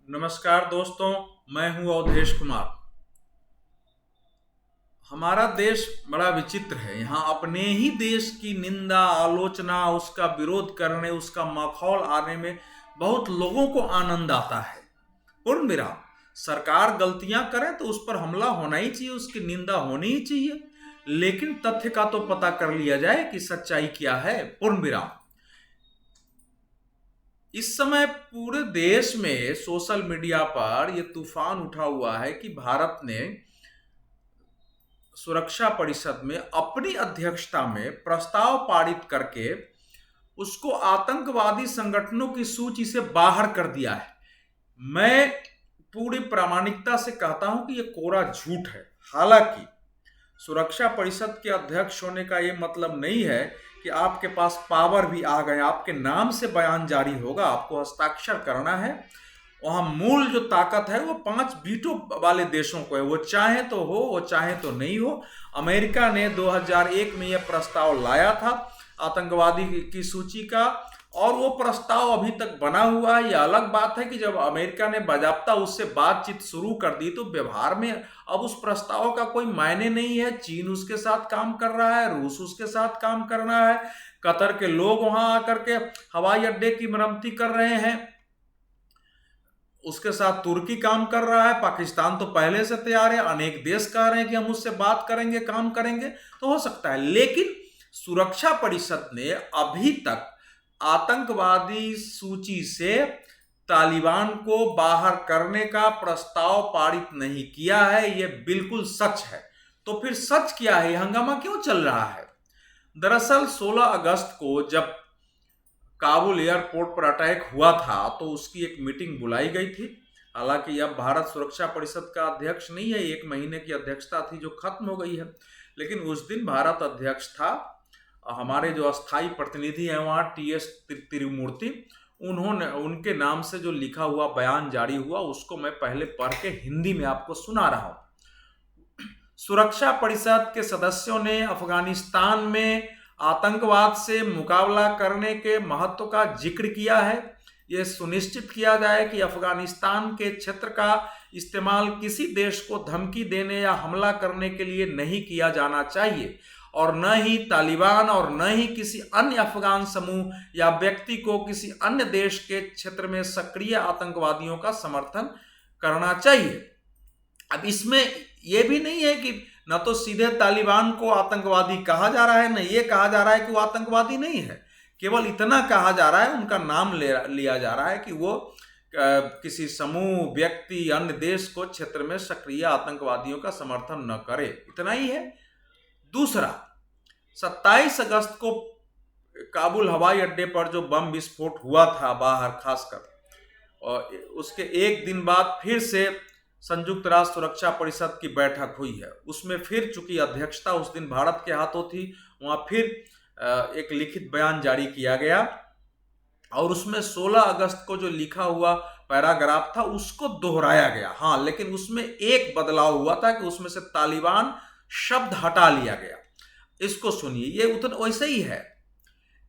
नमस्कार दोस्तों, मैं हूं अवधेश कुमार। हमारा देश बड़ा विचित्र है। यहाँ अपने ही देश की निंदा, आलोचना, उसका विरोध करने, उसका मखौल आने में बहुत लोगों को आनंद आता है। पूर्ण विराम। सरकार गलतियां करे तो उस पर हमला होना ही चाहिए, उसकी निंदा होनी ही चाहिए, लेकिन तथ्य का तो पता कर लिया जाए कि सच्चाई क्या है। पूर्ण विराम। इस समय पूरे देश में सोशल मीडिया पर यह तूफान उठा हुआ है कि भारत ने सुरक्षा परिषद में अपनी अध्यक्षता में प्रस्ताव पारित करके उसको आतंकवादी संगठनों की सूची से बाहर कर दिया है। मैं पूरी प्रामाणिकता से कहता हूं कि यह कोरा झूठ है। हालांकि सुरक्षा परिषद के अध्यक्ष होने का यह मतलब नहीं है कि आपके पास पावर भी आ गए, आपके नाम से बयान जारी होगा, आपको हस्ताक्षर करना है। वहां मूल जो ताकत है वो 5 वीटो वाले देशों को है। वो चाहे तो हो, वो चाहे तो नहीं हो। अमेरिका ने 2001 में यह प्रस्ताव लाया था आतंकवादी की सूची का, और वो प्रस्ताव अभी तक बना हुआ है। यह अलग बात है कि जब अमेरिका ने बाजाप्ता उससे बातचीत शुरू कर दी तो व्यवहार में अब उस प्रस्ताव का कोई मायने नहीं है। चीन उसके साथ काम कर रहा है, रूस उसके साथ काम कर रहा है, कतर के लोग वहां आकर के हवाई अड्डे की मरम्मती कर रहे हैं, उसके साथ तुर्की काम कर रहा है, पाकिस्तान तो पहले से तैयार है, अनेक देश कह रहे हैं कि हम उससे बात करेंगे, काम करेंगे, तो हो सकता है। लेकिन सुरक्षा परिषद ने अभी तक आतंकवादी सूची से तालिबान को बाहर करने का प्रस्ताव पारित नहीं किया है। यह बिल्कुल सच है। तो फिर सच क्या है? हंगामा क्यों चल रहा है? दरअसल 16 अगस्त को जब काबुल एयरपोर्ट पर अटैक हुआ था तो उसकी एक मीटिंग बुलाई गई थी। हालांकि अब भारत सुरक्षा परिषद का अध्यक्ष नहीं है, 1 महीने की अध्यक्षता थी जो खत्म हो गई है, लेकिन उस दिन भारत अध्यक्ष था। हमारे जो अस्थाई प्रतिनिधि हैं वहाँ TS तिरुमूर्ति, उन्होंने उनके नाम से जो लिखा हुआ बयान जारी हुआ उसको मैं पहले पढ़ के हिंदी में आपको सुना रहा हूं। सुरक्षा परिषद के सदस्यों ने अफगानिस्तान में आतंकवाद से मुकाबला करने के महत्व का जिक्र किया है। यह सुनिश्चित किया जाए कि अफगानिस्तान के क्षेत्र का इस्तेमाल किसी देश को धमकी देने या हमला करने के लिए नहीं किया जाना चाहिए, और न ही तालिबान और न ही किसी अन्य अफगान समूह या व्यक्ति को किसी अन्य देश के क्षेत्र में सक्रिय आतंकवादियों का समर्थन करना चाहिए। अब इसमें यह भी नहीं है कि न तो सीधे तालिबान को आतंकवादी कहा जा रहा है, न ये कहा जा रहा है कि वो आतंकवादी नहीं है। केवल इतना कहा जा रहा है, उनका नाम लिया जा रहा है कि वो किसी समूह, व्यक्ति, अन्य देश को क्षेत्र में सक्रिय आतंकवादियों का समर्थन न करे, इतना ही है। दूसरा, 27 अगस्त को काबुल हवाई अड्डे पर जो बम विस्फोट हुआ था बाहर खासकर, और उसके एक दिन बाद फिर से संयुक्त राष्ट्र सुरक्षा परिषद की बैठक हुई है। उसमें फिर चूंकि अध्यक्षता उस दिन भारत के हाथों थी, वहां फिर एक लिखित बयान जारी किया गया, और उसमें 16 अगस्त को जो लिखा हुआ पैराग्राफ था उसको दोहराया गया। हाँ, लेकिन उसमें एक बदलाव हुआ था कि उसमें से तालिबान शब्द हटा लिया गया। इसको सुनिए, ये उतना वैसे ही है।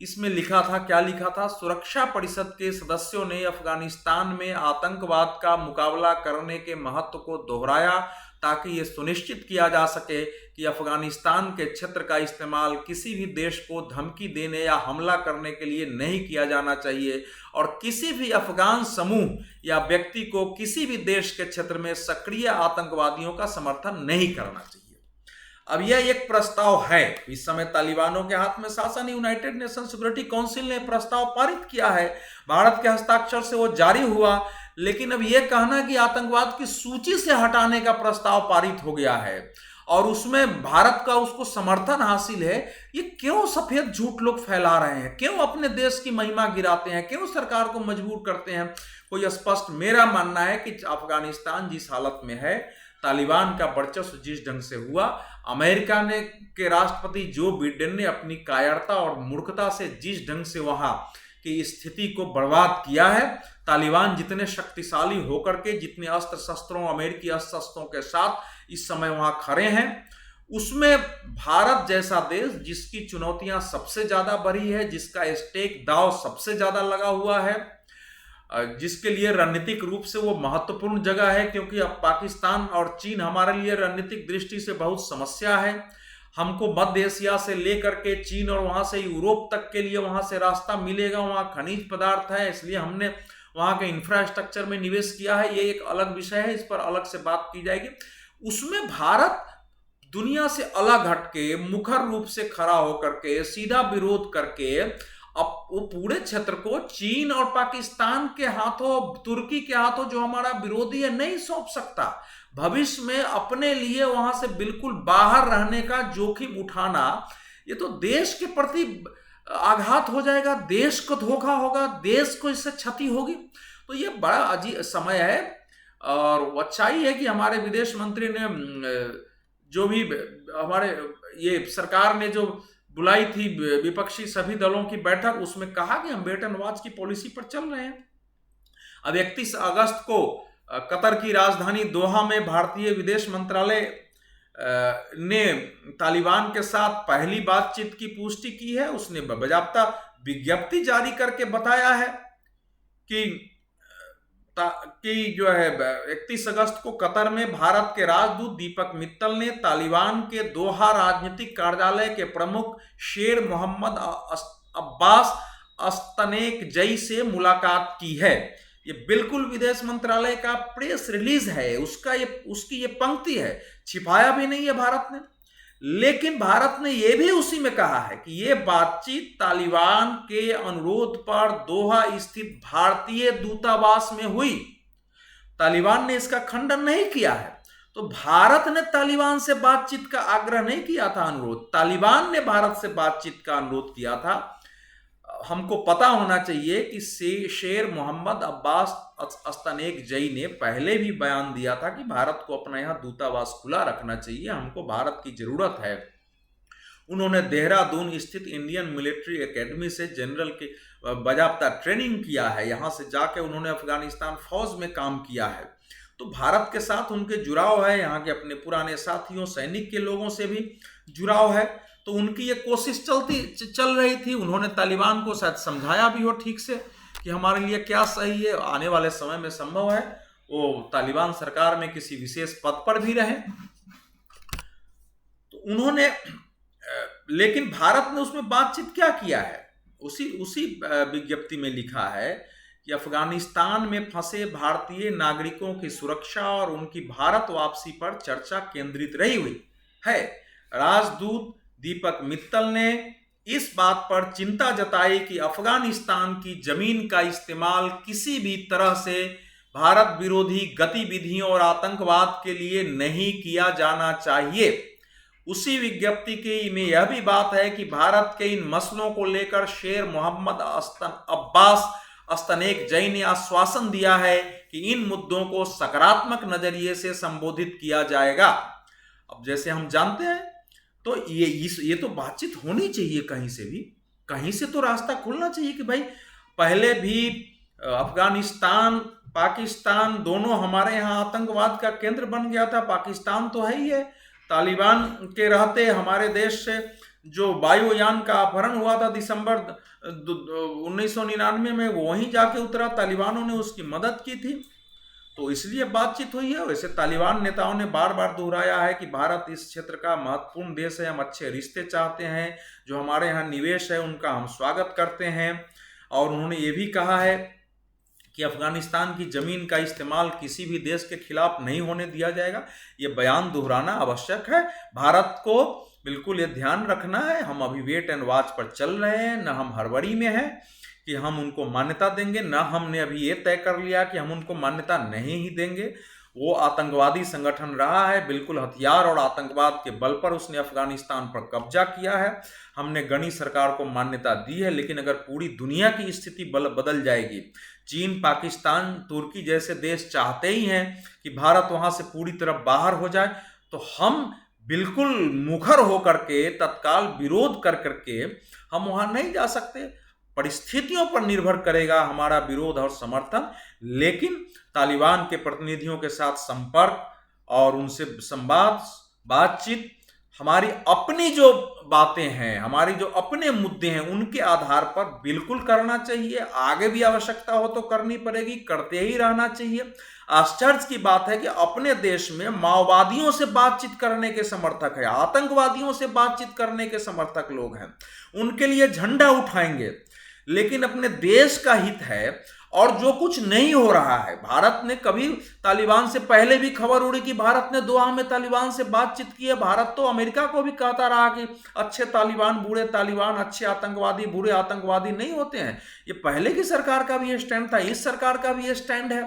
इसमें लिखा था, क्या लिखा था? सुरक्षा परिषद के सदस्यों ने अफगानिस्तान में आतंकवाद का मुकाबला करने के महत्व को दोहराया ताकि यह सुनिश्चित किया जा सके कि अफगानिस्तान के क्षेत्र का इस्तेमाल किसी भी देश को धमकी देने या हमला करने के लिए नहीं किया जाना चाहिए, और किसी भी अफगान समूह या व्यक्ति को किसी भी देश के क्षेत्र में सक्रिय आतंकवादियों का समर्थन नहीं करना चाहिए। अब यह एक प्रस्ताव है। इस समय तालिबानों के हाथ में शासन। यूनाइटेड नेशन सिक्योरिटी काउंसिल ने प्रस्ताव पारित किया है, भारत के हस्ताक्षर से वो जारी हुआ, लेकिन अब यह कहना कि आतंकवाद की सूची से हटाने का प्रस्ताव पारित हो गया है और उसमें भारत का उसको समर्थन हासिल है, ये क्यों सफेद झूठ लोग फैला रहे हैं? क्यों अपने देश की महिमा गिराते हैं? क्यों सरकार को मजबूर करते हैं? कोई स्पष्ट मेरा मानना है कि अफगानिस्तान जिस हालत में है, तालिबान का वर्चस्व जिस ढंग से हुआ, अमेरिका ने के राष्ट्रपति जो बिडेन ने अपनी कायरता और मूर्खता से जिस ढंग से वहां की स्थिति को बर्बाद किया है, तालिबान जितने शक्तिशाली होकर के, जितने अस्त्र शस्त्रों, अमेरिकी अस्त्र शस्त्रों के साथ इस समय वहां खड़े हैं, उसमें भारत जैसा देश जिसकी चुनौतियां सबसे ज्यादा बढ़ी है, जिसका स्टेक दांव सबसे ज्यादा लगा हुआ है, जिसके लिए रणनीतिक रूप से वो महत्वपूर्ण जगह है, क्योंकि अब पाकिस्तान और चीन हमारे लिए रणनीतिक दृष्टि से बहुत समस्या है। हमको मध्य एशिया से लेकर के चीन और वहां से यूरोप तक के लिए वहां से रास्ता मिलेगा, वहां खनिज पदार्थ है, इसलिए हमने वहां के इंफ्रास्ट्रक्चर में निवेश किया है। ये एक अलग विषय है, इस पर अलग से बात की जाएगी। उसमें भारत दुनिया से अलग हटके मुखर रूप से खड़ा होकर के सीधा विरोध करके अब वो पूरे क्षेत्र को चीन और पाकिस्तान के हाथों, तुर्की के हाथों, जो हमारा विरोधी है, नहीं सौंप सकता। भविष्य में अपने लिए वहां से बिल्कुल बाहर रहने का जोखिम उठाना, ये तो देश के प्रति आघात हो जाएगा, देश को धोखा होगा, देश को इससे क्षति होगी। तो ये बड़ा अजीब समय है और अच्छाई है कि हमारे विदेश मंत्री ने जो भी हमारे ये सरकार ने जो बुलाई थी विपक्षी सभी दलों की बैठक, उसमें कहा कि हम वेट एंड वॉच की पॉलिसी पर चल रहे हैं। अब 31 अगस्त को कतर की राजधानी दोहा में भारतीय विदेश मंत्रालय ने तालिबान के साथ पहली बातचीत की पुष्टि की है। उसने बाकायदा विज्ञप्ति जारी करके बताया है कि जो है 31 अगस्त को कतर में भारत के राजदूत दीपक मित्तल ने तालिबान के दोहा राजनीतिक कार्यालय के प्रमुख शेर मोहम्मद अब्बास अस्तनेकजई से मुलाकात की है। ये बिल्कुल विदेश मंत्रालय का प्रेस रिलीज है, उसकी ये पंक्ति है, छिपाया भी नहीं है भारत ने। लेकिन भारत ने यह भी उसी में कहा है कि यह बातचीत तालिबान के अनुरोध पर दोहा स्थित भारतीय दूतावास में हुई। तालिबान ने इसका खंडन नहीं किया है। तो भारत ने तालिबान से बातचीत का आग्रह नहीं किया था, अनुरोध तालिबान ने भारत से बातचीत का अनुरोध किया था। हमको पता होना चाहिए कि शेर मोहम्मद अब्बास अस्तनेकजई ने पहले भी बयान दिया था कि भारत को अपना यहाँ दूतावास खुला रखना चाहिए, हमको भारत की जरूरत है। उन्होंने देहरादून स्थित इंडियन मिलिट्री एकेडमी से जनरल की बाकायदा ट्रेनिंग किया है, यहाँ से जाके उन्होंने अफगानिस्तान फौज में काम किया है। तो भारत के साथ उनके जुड़ाव है, यहाँ के अपने पुराने साथियों सैनिक के लोगों से भी जुड़ाव है। तो उनकी ये कोशिश चल रही थी। उन्होंने तालिबान को शायद समझाया भी हो ठीक से कि हमारे लिए क्या सही है। आने वाले समय में संभव है वो तालिबान सरकार में किसी विशेष पद पर भी रहे। तो उन्होंने, लेकिन भारत ने उसमें बातचीत क्या किया है, उसी विज्ञप्ति में लिखा है कि अफगानिस्तान में फंसे भारतीय नागरिकों की सुरक्षा और उनकी भारत वापसी पर चर्चा केंद्रित रही हुई है। राजदूत दीपक मित्तल ने इस बात पर चिंता जताई कि अफगानिस्तान की जमीन का इस्तेमाल किसी भी तरह से भारत विरोधी गतिविधियों और आतंकवाद के लिए नहीं किया जाना चाहिए। उसी विज्ञप्ति की में यह भी बात है कि भारत के इन मसलों को लेकर शेर मोहम्मद अब्बास अस्तनेकजई ने आश्वासन दिया है कि इन मुद्दों को सकारात्मक नजरिए से संबोधित किया जाएगा। अब जैसे हम जानते हैं तो ये तो बातचीत होनी चाहिए, कहीं से तो रास्ता खुलना चाहिए कि भाई पहले भी अफगानिस्तान पाकिस्तान दोनों हमारे यहाँ आतंकवाद का केंद्र बन गया था। पाकिस्तान तो है ही है, तालिबान के रहते हमारे देश से जो वायुयान का अपहरण हुआ था दिसंबर 1999 में, वो वहीं जाके उतरा, तालिबानों ने उसकी मदद की थी, तो इसलिए बातचीत हुई है। वैसे तालिबान नेताओं ने बार बार दोहराया है कि भारत इस क्षेत्र का महत्वपूर्ण देश है, हम अच्छे रिश्ते चाहते हैं, जो हमारे यहाँ निवेश है उनका हम स्वागत करते हैं। और उन्होंने ये भी कहा है कि अफगानिस्तान की जमीन का इस्तेमाल किसी भी देश के खिलाफ नहीं होने दिया जाएगा। ये बयान दोहराना आवश्यक है। भारत को बिल्कुल ये ध्यान रखना है, हम अभी वेट एंड वॉच पर चल रहे हैं, न हम हड़बड़ी में हैं कि हम उनको मान्यता देंगे, न हमने अभी ये तय कर लिया कि हम उनको मान्यता नहीं ही देंगे। वो आतंकवादी संगठन रहा है, बिल्कुल हथियार और आतंकवाद के बल पर उसने अफगानिस्तान पर कब्जा किया है। हमने गनी सरकार को मान्यता दी है, लेकिन अगर पूरी दुनिया की स्थिति बदल जाएगी, चीन, पाकिस्तान, तुर्की जैसे देश चाहते ही हैं कि भारत वहां से पूरी तरह बाहर हो जाए, तो हम बिल्कुल मुखर होकर के तत्काल विरोध कर करके हम वहां नहीं जा सकते। परिस्थितियों पर निर्भर करेगा हमारा विरोध और समर्थन, लेकिन तालिबान के प्रतिनिधियों के साथ संपर्क और उनसे संवाद, बातचीत हमारी अपनी जो बातें हैं, हमारी जो अपने मुद्दे हैं, उनके आधार पर बिल्कुल करना चाहिए। आगे भी आवश्यकता हो तो करनी पड़ेगी, करते ही रहना चाहिए। आश्चर्य की बात है कि अपने देश में माओवादियों से बातचीत करने के समर्थक है, आतंकवादियों से बातचीत करने के समर्थक लोग हैं, उनके लिए झंडा उठाएंगे। लेकिन अपने देश का हित है और जो कुछ नहीं हो रहा है, भारत ने कभी तालिबान से पहले भी खबर उड़ी कि भारत ने दोहा में तालिबान से बातचीत की है। भारत तो अमेरिका को भी कहता रहा कि अच्छे तालिबान बुरे तालिबान, अच्छे आतंकवादी बुरे आतंकवादी नहीं होते हैं। ये पहले की सरकार का भी ये स्टैंड था, इस सरकार का भी ये स्टैंड है।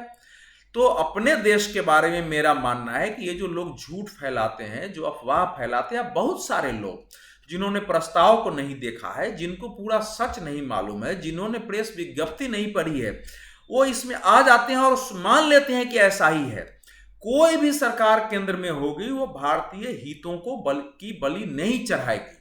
तो अपने देश के बारे में मेरा मानना है कि ये जो लोग झूठ फैलाते हैं, जो अफवाह फैलाते हैं, बहुत सारे लोग जिन्होंने प्रस्ताव को नहीं देखा है, जिनको पूरा सच नहीं मालूम है, जिन्होंने प्रेस विज्ञप्ति नहीं पढ़ी है, वो इसमें आ जाते हैं और मान लेते हैं कि ऐसा ही है। कोई भी सरकार केंद्र में होगी, वो भारतीय हितों को बलि नहीं चढ़ाएगी।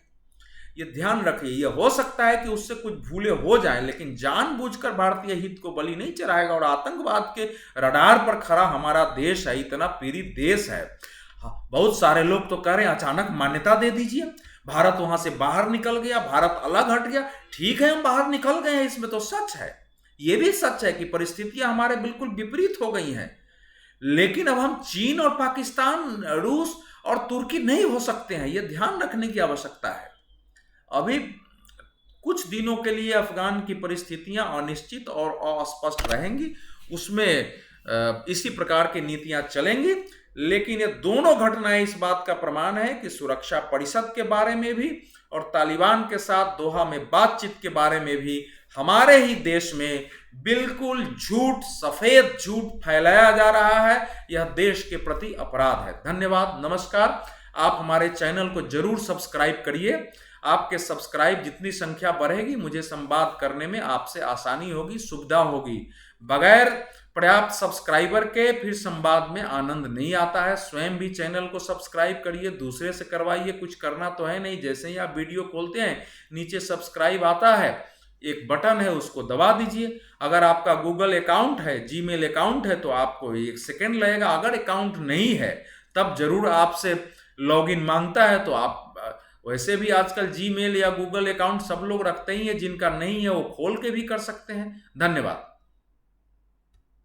ये ध्यान रखिए। ये हो सकता है कि उससे कुछ भूले हो जाएं, लेकिन जानबूझकर भारतीय हित को बलि नहीं चढ़ाएगा। और आतंकवाद के रडार पर खड़ा हमारा देश है, इतना पीड़ित देश है। बहुत सारे लोग तो कह रहे हैं अचानक मान्यता दे दीजिए, भारत वहां से बाहर निकल गया, भारत अलग हट गया। ठीक है, हम बाहर निकल गए हैं, इसमें तो सच है। यह भी सच है कि परिस्थितियां हमारे बिल्कुल विपरीत हो गई हैं। लेकिन अब हम चीन और पाकिस्तान, रूस और तुर्की नहीं हो सकते हैं, यह ध्यान रखने की आवश्यकता है। अभी कुछ दिनों के लिए अफगान की परिस्थितियां अनिश्चित और अस्पष्ट रहेंगी, उसमें इसी प्रकार की नीतियां चलेंगी। लेकिन ये दोनों घटनाएं इस बात का प्रमाण है कि सुरक्षा परिषद के बारे में भी और तालिबान के साथ दोहा में बातचीत के बारे में भी हमारे ही देश में बिल्कुल झूठ, सफेद झूठ फैलाया जा रहा है। यह देश के प्रति अपराध है। धन्यवाद, नमस्कार। आप हमारे चैनल को जरूर सब्सक्राइब करिए। आपके सब्सक्राइब जितनी संख्या बढ़ेगी, मुझे संवाद करने में आपसे आसानी होगी, सुविधा होगी। बगैर पर्याप्त सब्सक्राइबर के फिर संवाद में आनंद नहीं आता है। स्वयं भी चैनल को सब्सक्राइब करिए, दूसरे से करवाइए। कुछ करना तो है नहीं, जैसे ही आप वीडियो खोलते हैं नीचे सब्सक्राइब आता है, एक बटन है, उसको दबा दीजिए। अगर आपका गूगल अकाउंट है, जीमेल अकाउंट है, तो आपको 1 सेकेंड लगेगा। अगर अकाउंट नहीं है तब जरूर आपसे लॉगिन मांगता है, तो आप वैसे भी आजकल जीमेल या गूगल अकाउंट सब लोग रखते ही हैं। जिनका नहीं है वो खोल के भी कर सकते हैं। धन्यवाद।